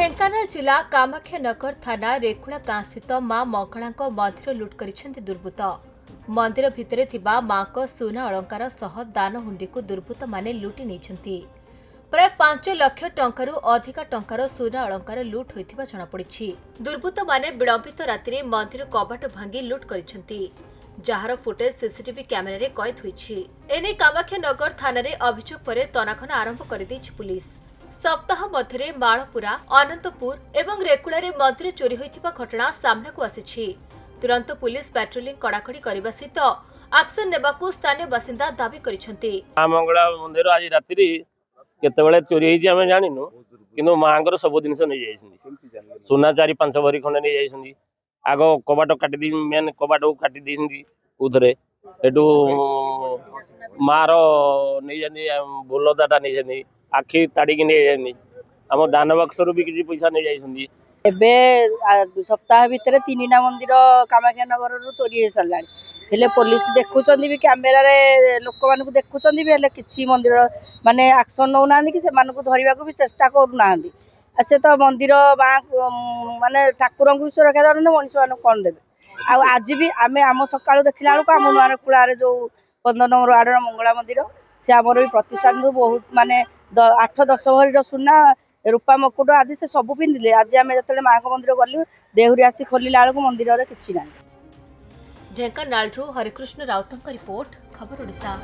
ढेंकानाल जिला कामाख्यानगर थाना रेकुला गाँ स्थित मां मंगला मंदिर लुट करिसेंति दुर्बृत्त। मंदिर भितरे थिबा मां को सुना अलंकार सह दान हुंडी को दुर्बृत्त माने लुटि नेइछंती। प्राय 5 लाख टंकारु अधिका टंकार सुना अलंकार लुट होइथिबा जणापड़िछि। दुर्बृत्त माने विलंबित रात्रि मंदिर कबाट भांगी लुट करिसेंति, जार फुटेज सीसीटीवी कैमेरा रे कैद होइछि। एने कामाख्यानगर थाना रे अभियोग परे तनाखना आरंभ कर दैछि पुलिस। सप्ताह मध्य मालपुरा, अनंतपुर एवं रेकुला मंदिर चोरी होइथिबा घटना सामना को आसिछि। तुरंत पुलिस पेट्रोलिंग कड़ाकड़ी करबा सहित एक्शन नेबाकू स्थानीय बासिंदा दाबी करिसेंति। मंगला मंदिर आज रात्रि केतेबेले चोरी होइछि आमे जानिनु, किंतु मांगर सब जिनिस नै जाइछिन। सोना 4-5 भरी खंडे नै जाइछिन। आगो कबाट काटी दी, मेन कबाट को काटी दिसिन उधरे एटू मारो नै जानि बोलदाटा नै जानि आखि ताड़ी नहीं जानी आम दान बक्स भी किसी पैसा नहीं जाइछंदी। एबे सप्ताह भितर 3टा मंदिर कामाख्यानगर रु चोरी हो सरला। हेले पुलिस देखुचंदी भी कैमेरा रे लोक मान को देखुचंदी भी, हेले किछि मंदिर माने एक्शन नौ नांदी कि से मान को धरिबा को भी चेष्टा करू नांदी। से तो मंदिर माने ठाकुर को सुरक्षा दरने मनुष्य मान कोन देबे। आ आज भी आमे आम सकाळो देखिला को आम नुआर कुळारे जो 15 नंबर वार्ड मंगला मंदिर से आमर भी प्रतिष्ठान को बहुत माने 8-10 भरी सुना रूपा मकुट आदि से सब पिंधिले। आज आम जो माँ मंदिर गलु देहुरी आसी खोलिला बेलू मंदिर किसी ना। ढेंकानाल हरिकृष्ण राउत रिपोर्ट, खबर ओडिशा।